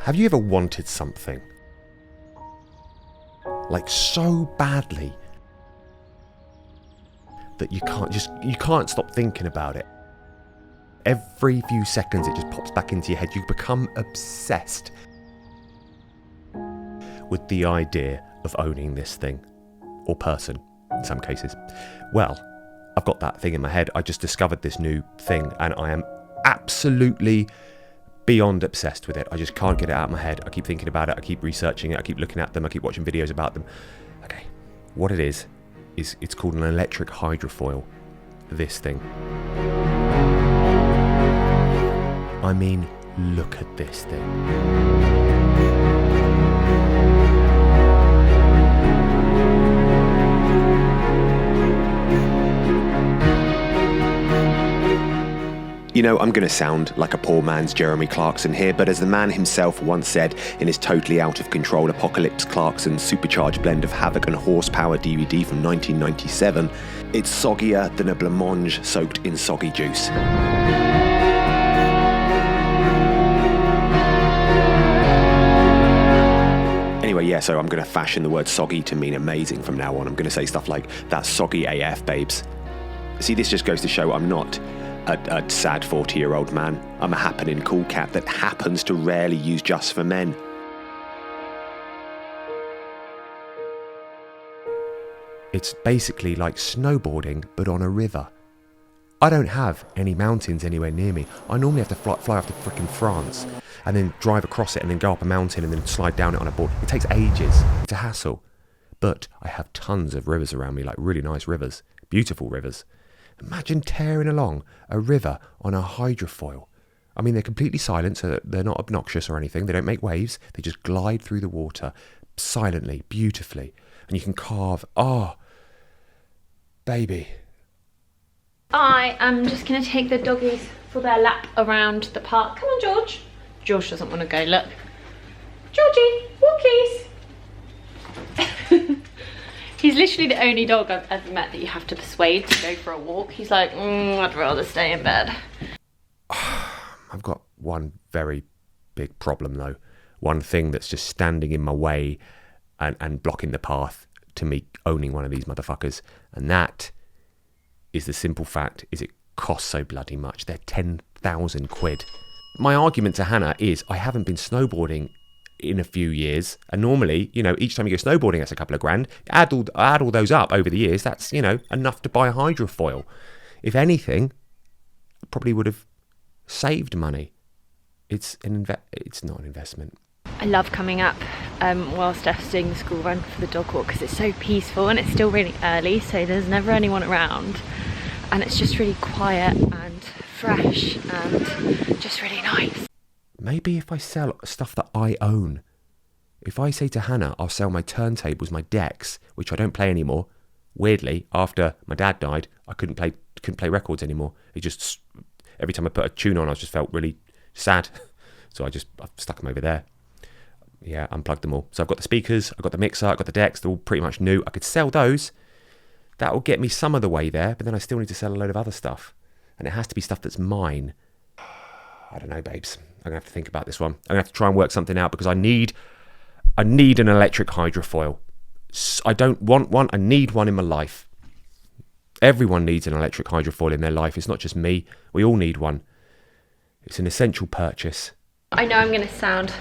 Have you ever wanted something? Like so badly that you can't stop thinking about it. Every few seconds it just pops back into your head. You become obsessed with the idea of owning this thing. Or person, in some cases. Well, I've got that thing in my head. I just discovered this new thing and I am absolutely beyond obsessed with it. I just can't get it out of my head. I keep thinking about it. I keep researching it. I keep looking at them. I keep watching videos about them. Okay, what it is it's called an electric hydrofoil. This thing. I mean, look at this thing. You know, I'm going to sound like a poor man's Jeremy Clarkson here, but as the man himself once said in his totally out of control Apocalypse Clarkson supercharged blend of havoc and horsepower DVD from 1997, it's soggier than a blancmange soaked in soggy juice. Anyway, yeah, so I'm going to fashion the word soggy to mean amazing from now on. I'm going to say stuff like, that's soggy AF, babes. See, this just goes to show I'm not a sad 40-year-old man. I'm a happening cool cat that happens to rarely use just for men. It's basically like snowboarding, but on a river. I don't have any mountains anywhere near me. I normally have to fly off to frickin' France and then drive across it and then go up a mountain and then slide down it on a board. It takes ages. It's a hassle. But I have tons of rivers around me, like really nice rivers, beautiful rivers. Imagine tearing along a river on a hydrofoil. I mean, they're completely silent, so they're not obnoxious or anything. They don't make waves. They just glide through the water silently, beautifully. And you can carve. Oh, baby. I am just going to take the doggies for their lap around the park. Come on, George. George doesn't want to go, look. Georgie, walkies. He's literally the only dog I've ever met that you have to persuade to go for a walk. He's like, I'd rather stay in bed. I've got one very big problem though. One thing that's just standing in my way and blocking the path to me owning one of these motherfuckers. And that is the simple fact is it costs so bloody much. They're 10,000 quid. My argument to Hannah is I haven't been snowboarding in a few years, and normally, you know, each time you go snowboarding that's a couple of grand. Add all those up over the years, that's, you know, enough to buy a hydrofoil. If anything, probably would have saved money. It's not an investment. I love coming up while Stef's doing the school run for the dog walk because it's so peaceful and it's still really early, so there's never anyone around and it's just really quiet and fresh and just really nice. Maybe if I sell stuff that I own. If I say to Hannah, I'll sell my turntables, my decks, which I don't play anymore. Weirdly, after my dad died, I couldn't play records anymore. It just, every time I put a tune on, I just felt really sad. So I've stuck them over there. Yeah, unplugged them all. So I've got the speakers, I've got the mixer, I've got the decks. They're all pretty much new. I could sell those. That will get me some of the way there, but then I still need to sell a load of other stuff. And it has to be stuff that's mine. I don't know, babes. I'm going to have to think about this one. I'm going to have to try and work something out because I need an electric hydrofoil. I don't want one. I need one in my life. Everyone needs an electric hydrofoil in their life. It's not just me. We all need one. It's an essential purchase. I know I'm going to sound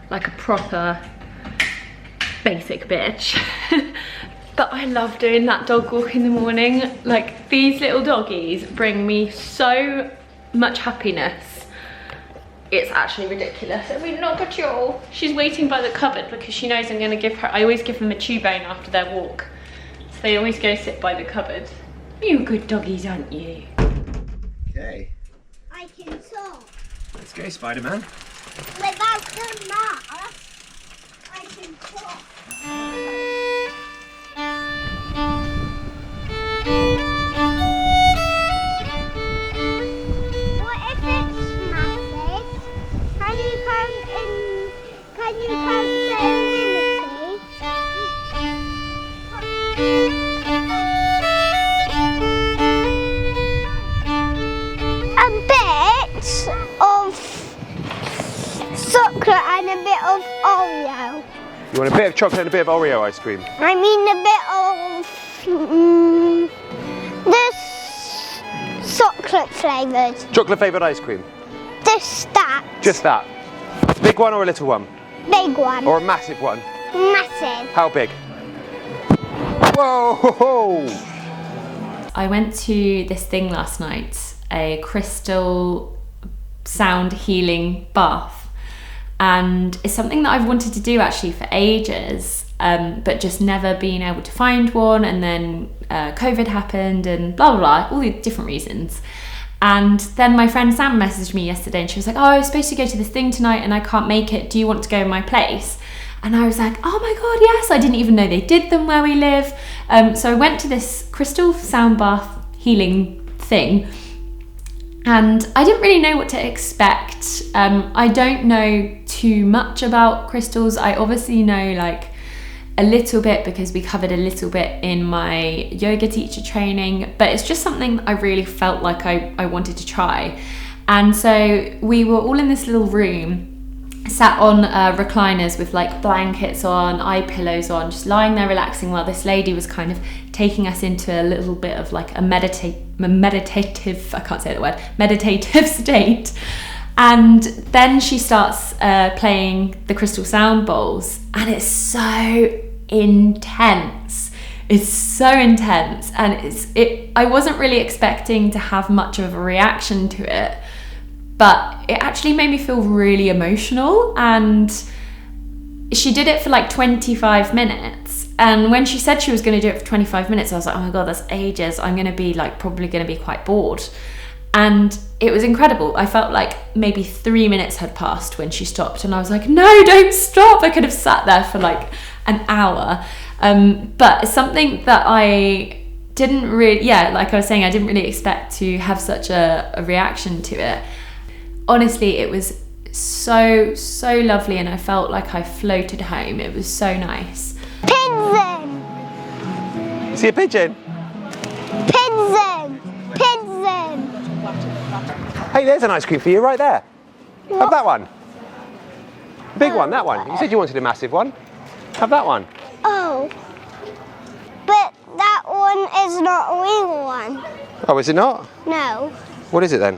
like a proper basic bitch. But I love doing that dog walk in the morning. Like, these little doggies bring me so much happiness. It's actually ridiculous. I mean, look at you. She's waiting by the cupboard because she knows I'm going to give her, I always give them a chew bone after their walk. So they always go sit by the cupboard. You good doggies, aren't you? Okay. I can talk. Let's go, Spider-Man. Without the mask, I can talk. What if it's massive? Can you count the infinity? A bit of chocolate and a bit of Oreo. You want a bit of chocolate and a bit of Oreo ice cream? I mean a bit of this chocolate flavoured. Chocolate flavoured ice cream? This that. Just that. Big one or a little one? Big one. Or a massive one? Massive. How big? Whoa! I went to this thing last night, a crystal sound healing bath. And it's something that I've wanted to do actually for ages, but just never been able to find one. And then COVID happened and blah, blah, blah, all the different reasons. And then my friend Sam messaged me yesterday and she was like, oh, I was supposed to go to this thing tonight and I can't make it. Do you want to go in my place? And I was like, oh my God, yes. I didn't even know they did them where we live. So I went to this crystal sound bath healing thing. And I didn't really know what to expect. I don't know too much about crystals. I obviously know like a little bit because we covered a little bit in my yoga teacher training, but it's just something that I really felt like I wanted to try. And so we were all in this little room, sat on recliners with like blankets on, eye pillows on, just lying there relaxing while this lady was kind of taking us into a little bit of like a meditative, I can't say the word, meditative state. And then she starts playing the crystal sound bowls, and it's so intense. It's so intense, and I wasn't really expecting to have much of a reaction to it, but it actually made me feel really emotional. And she did it for like 25 minutes. And when she said she was going to do it for 25 minutes, I was like, oh my God, that's ages. I'm going to be like, probably going to be quite bored. And it was incredible. I felt like maybe 3 minutes had passed when she stopped. And I was like, no, don't stop. I could have sat there for like an hour. But it's something that I didn't really, like I was saying, I didn't really expect to have such a reaction to it. Honestly, it was so lovely, and I felt like I floated home. It was so nice. Pigeon. You see a pigeon? Pigeon. Pigeon. Hey, there's an ice cream for you right there. Have that one. Big one, that one. You said you wanted a massive one. Have that one. Oh. But that one is not a real one. Oh, is it not? No. What is it then?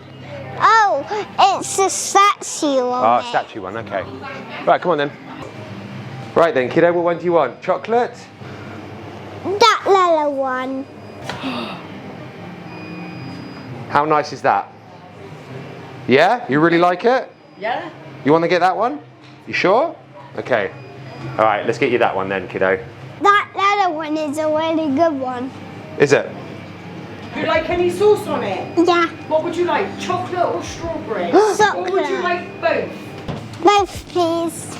Oh, it's a statue on Oh, it. statue one, okay. Right, come on then. Right then, kiddo, what one do you want? Chocolate? That little one. How nice is that? Yeah? You really like it? Yeah. You want to get that one? You sure? Okay. All right, let's get you that one then, kiddo. That little one is a really good one. Is it? Do you like any sauce on it? Yeah. What would you like, chocolate or strawberry? Chocolate. Or would you like both? Both, please.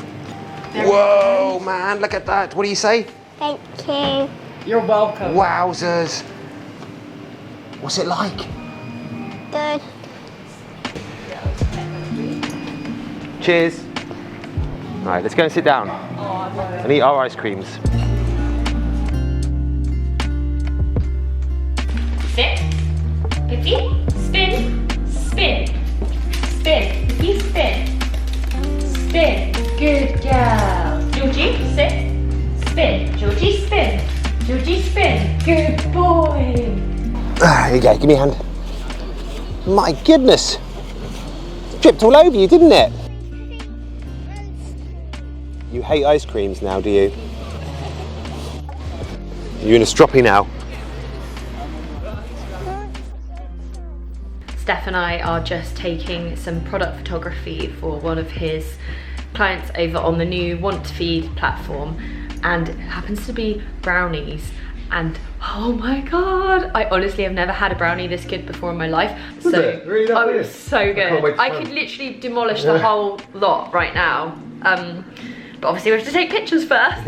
Whoa, man, look at that. What do you say? Thank you. You're welcome. Wowzers. What's it like? Good. Cheers. All right, let's go and sit down and eat our ice creams. Sit, Pippy, spin, spin, spin, Pippy, spin, spin, good girl. Georgie, sit, spin, Georgie, spin, Georgie, spin, good boy. Here you go, give me a hand. My goodness. It dripped all over you, didn't it? You hate ice creams now, do you? You're in a stroppy now. Stef and I are just taking some product photography for one of his clients over on the new Want to Feed platform, and it happens to be brownies. And oh my God, I honestly have never had a brownie this good before in my life. Was it? Really that oh, it good? was so good. I could literally demolish the whole lot right now. But obviously we have to take pictures first.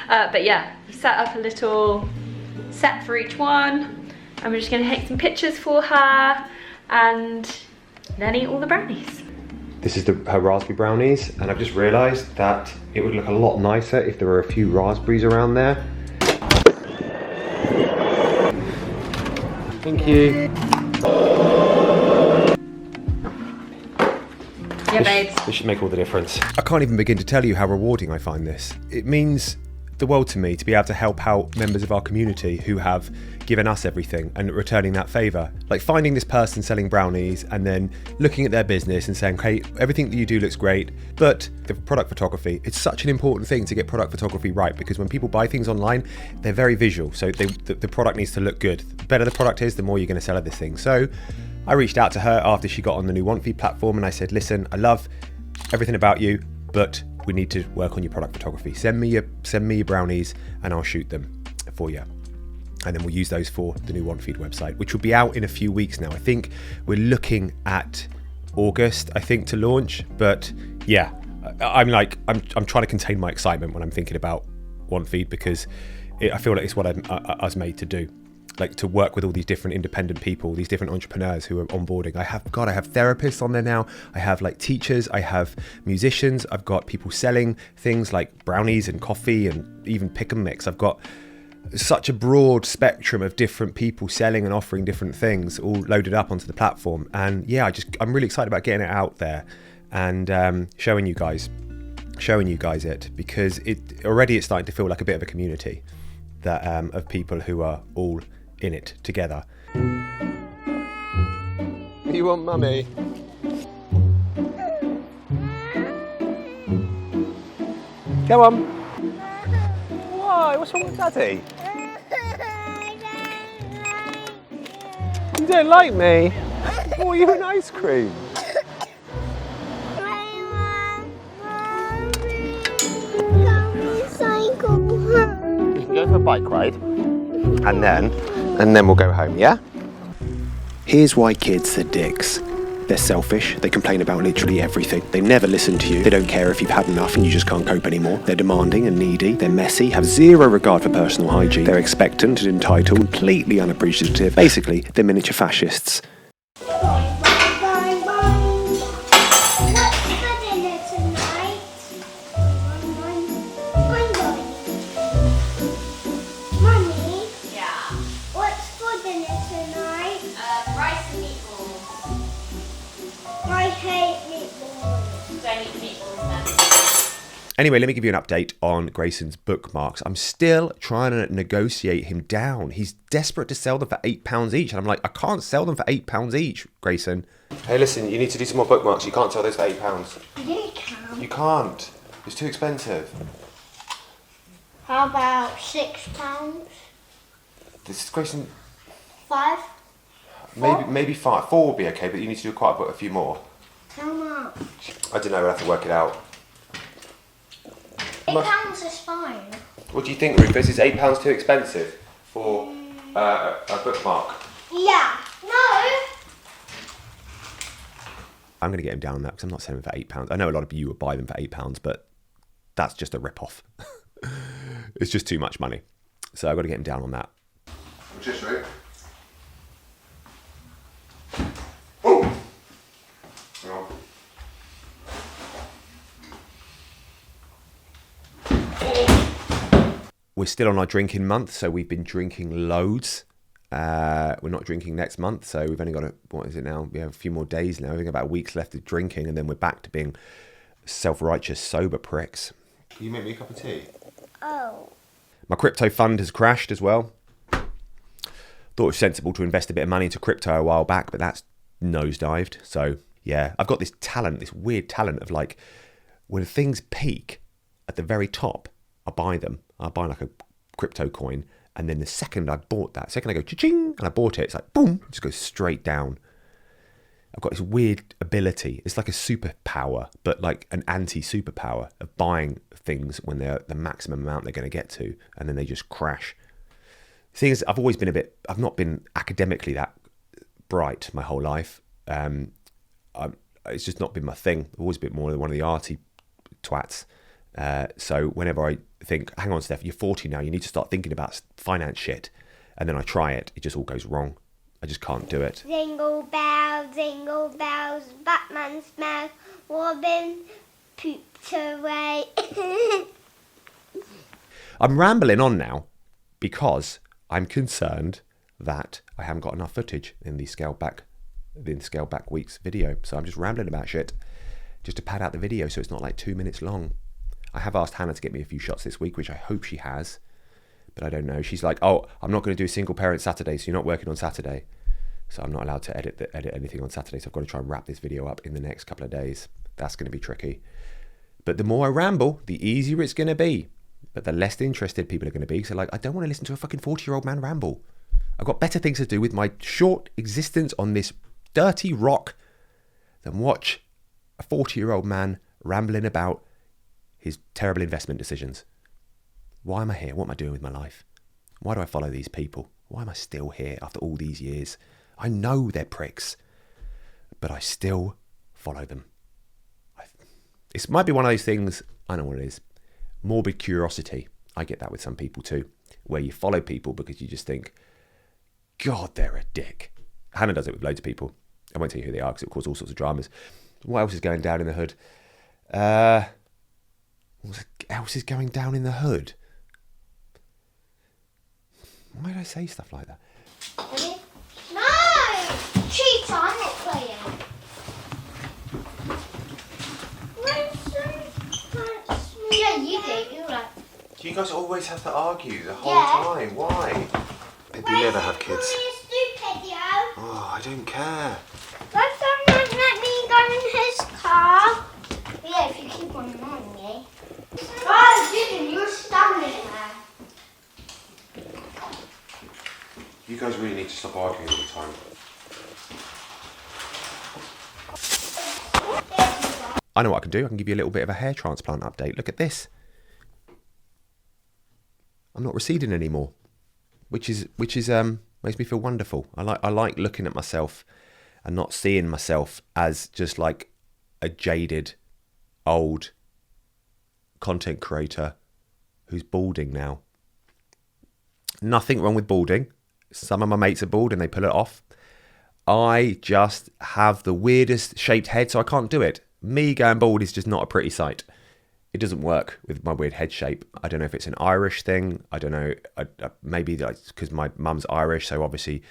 But yeah, set up a little set for each one. And we're just gonna take some pictures for her and then eat all the brownies. This is her raspberry brownies, and I've just realised that it would look a lot nicer if there were a few raspberries around there. Thank you. Yeah, babes. This should make all the difference. I can't even begin to tell you how rewarding I find this. It means the world to me to be able to help out members of our community who have given us everything and returning that favour. Like finding this person selling brownies and then looking at their business and saying, hey, everything that you do looks great, but the product photography, it's such an important thing to get product photography right, because when people buy things online, they're very visual. So the product needs to look good. The better the product is, the more you're going to sell at this thing. So I reached out to her after she got on the new OneFeed platform and I said, listen, I love everything about you, but we need to work on your product photography. Send me your brownies and I'll shoot them for you. And then we'll use those for the new OneFeed website, which will be out in a few weeks now. I think we're looking at August, I think, to launch. But yeah, I'm trying to contain my excitement when I'm thinking about OneFeed, because I feel like it's what I was made to do. Like to work with all these different independent people, these different entrepreneurs who are onboarding. I have therapists on there now. I have like teachers, I have musicians, I've got people selling things like brownies and coffee and even pick and mix. I've got such a broad spectrum of different people selling and offering different things all loaded up onto the platform. And yeah, I'm really excited about getting it out there and showing you guys it, because it's starting to feel like a bit of a community that of people who are all in it together. You want mummy? Come on. Why? What's wrong with daddy? You don't like me? Oh, you're an ice cream. We can go for a bike ride and then we'll go home, yeah? Here's why kids are dicks. They're selfish, they complain about literally everything. They never listen to you, they don't care if you've had enough and you just can't cope anymore. They're demanding and needy, they're messy, have zero regard for personal hygiene. They're expectant and entitled, completely unappreciative. Basically, they're miniature fascists. Anyway, let me give you an update on Grayson's bookmarks. I'm still trying to negotiate him down. He's desperate to sell them for £8 each. And I'm like, I can't sell them for £8 each, Grayson. Hey, listen, you need to do some more bookmarks. You can't sell those for £8. Yeah, you can. You can't. It's too expensive. How about £6? This is Grayson. 5? Maybe 5. 4 will be okay, but you need to do quite a few more. How much? I don't know, we'll have to work it out. £8 is fine. What do you think, Rufus? Is £8 too expensive for a bookmark? Yeah. No. I'm going to get him down on that because I'm not selling them for £8. I know a lot of you would buy them for £8, but that's just a rip-off. It's just too much money. So I've got to get him down on that. Just right. We're still on our drinking month, so we've been drinking loads. We're not drinking next month, so we've only got what is it now? We have a few more days now. I think about a week's left of drinking, and then we're back to being self-righteous, sober pricks. Can you make me a cup of tea? Oh. My crypto fund has crashed as well. Thought it was sensible to invest a bit of money into crypto a while back, but that's nosedived. So yeah, I've got this weird talent of like, when things peak at the very top, I buy them. I buy like a crypto coin, and then the second I go cha-ching, and I bought it, it's like boom, it just goes straight down. I've got this weird ability. It's like a superpower, but like an anti-superpower of buying things when they're the maximum amount they're going to get to, and then they just crash. The thing is, I've not been academically that bright my whole life. It's just not been my thing. I've always been more one of the arty twats. So whenever I think, hang on, Stef, you're 40 now, you need to start thinking about finance shit. And then I try it just all goes wrong. I just can't do it. Jingle bells, Batman smells, Robin poops away. I'm rambling on now because I'm concerned that I haven't got enough footage in the scaled back week's video. So I'm just rambling about shit. just to pad out the video so it's not like 2 minutes long. I have asked Hannah to get me a few shots this week, which I hope she has, but I don't know. She's like, oh, I'm not going to do a single parent Saturday, so you're not working on Saturday. So I'm not allowed to edit anything on Saturday, so I've got to try and wrap this video up in the next couple of days. That's going to be tricky. But the more I ramble, the easier it's going to be. But the less interested people are going to be. So like, I don't want to listen to a fucking 40-year-old man ramble. I've got better things to do with my short existence on this dirty rock than watch a 40-year-old man rambling about his terrible investment decisions. Why am I here? What am I doing with my life? Why do I follow these people? Why am I still here after all these years? I know they're pricks, but I still follow them. It might be one of those things, I know what it is, morbid curiosity. I get that with some people too, where you follow people because you just think, God, they're a dick. Hannah does it with loads of people. I won't tell you who they are because it will cause all sorts of dramas. What else is going down in the hood? What else is going down in the hood? Why did I say stuff like that? No! Cheetah, I'm not playing. Yeah, you do. You're like... You guys always have to argue the whole time. Why? We never have kids. Oh, I don't care. Let's not let me go in his car. Yeah, if you keep on annoying me. Oh, Gideon, you're standing there. You guys really need to stop arguing all the time. I know what I can do. I can give you a little bit of a hair transplant update. Look at this. I'm not receding anymore, which is makes me feel wonderful. I like looking at myself and not seeing myself as just like a jaded old content creator who's balding now. Nothing wrong with balding. Some of my mates are bald and they pull it off. I just have the weirdest shaped head, so I can't do it. Me going bald is just not a pretty sight. It doesn't work with my weird head shape. I don't know if it's an Irish thing. I don't know. Maybe that's because my mum's Irish, so obviously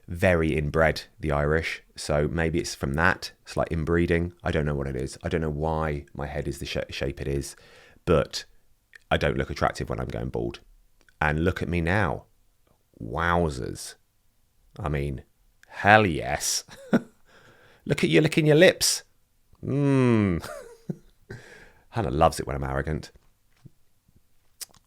very inbred, the Irish. So maybe it's from that. It's like inbreeding. I don't know what it is. I don't know why my head is the shape it is, but I don't look attractive when I'm going bald. And look at me now. Wowzers. I mean, hell yes. Look at you licking your lips. Hannah loves it when I'm arrogant.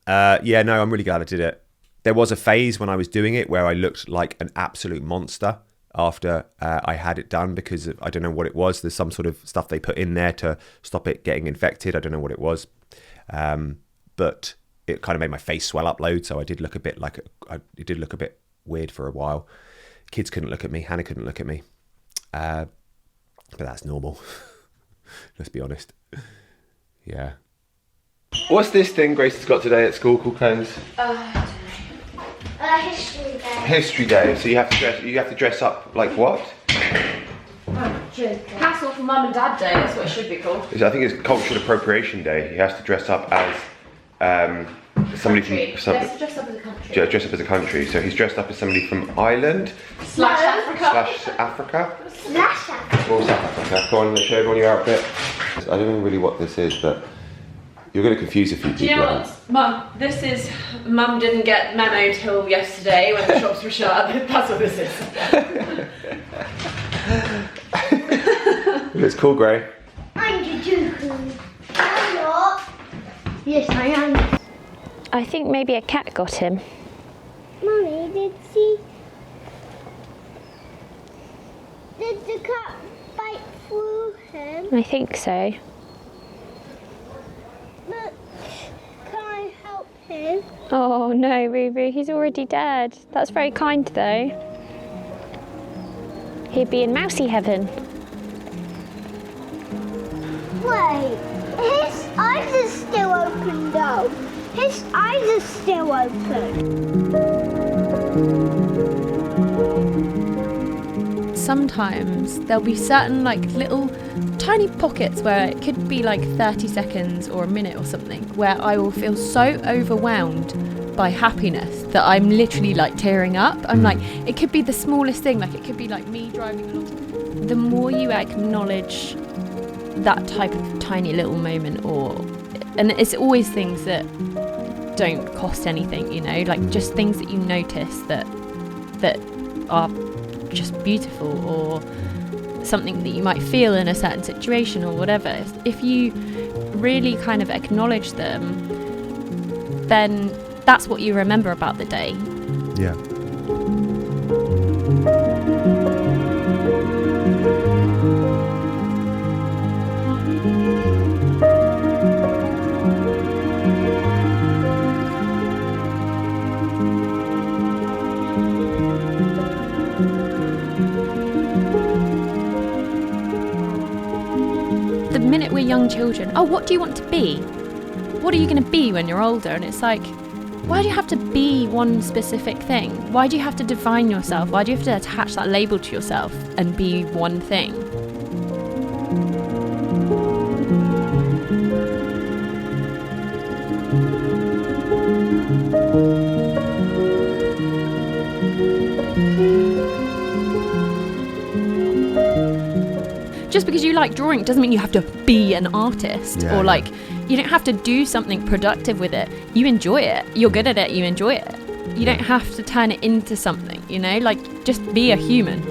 Yeah, no, I'm really glad I did it. There was a phase when I was doing it where I looked like an absolute monster after I had it done because I don't know what it was. There's some sort of stuff they put in there to stop it getting infected. I don't know what it was. But it kind of made my face swell up loads. So I did look a bit like, it did look a bit weird for a while. Kids couldn't look at me. Hannah couldn't look at me. But that's normal. Let's be honest. Yeah. What's this thing Grace's got today at school called Cones? History day. History Day. So you have to dress up like what? Castle for Mum and Dad Day, that's what it should be called. I think it's Cultural Appropriation Day. He has to dress up as somebody from Dress up as a country. dress up as a country. So he's dressed up as somebody from Ireland Slash Africa. / Africa Slash Africa. or South Africa. Go on, show everyone your outfit. I don't know really what this is, but you're going to confuse a few people. Do you know what, Mum? This is Mum didn't get memo till yesterday when the shops were shut. That's what this is. It's cool, Gray. I'm Juju. I'm not. Yes, I am. I think maybe a cat got him. Mummy, did the cat bite through him? I think so. But can I help him? Oh no, Ruru, he's already dead. That's very kind though. He'd be in mousy heaven. Wait, his eyes are still open though. His eyes are still open. Sometimes there'll be certain like little tiny pockets where it could be like 30 seconds or a minute or something where I will feel so overwhelmed by happiness that I'm literally like tearing up. I'm like, it could be the smallest thing, like it could be like me driving along. The more you acknowledge that type of tiny little moment, and it's always things that don't cost anything, you know, like just things that you notice that are just beautiful, or something that you might feel in a certain situation or whatever. If you really kind of acknowledge them, then that's what you remember about the day. Yeah. The minute we're young children, oh, what do you want to be? What are you going to be when you're older? And it's like, why do you have to be one specific thing? Why do you have to define yourself? Why do you have to attach that label to yourself and be one thing? Just because you like drawing doesn't mean you have to be an artist, or like you don't have to do something productive with it. You enjoy it. You're good at it. You enjoy it. You don't have to turn it into something, you know, like just be a human.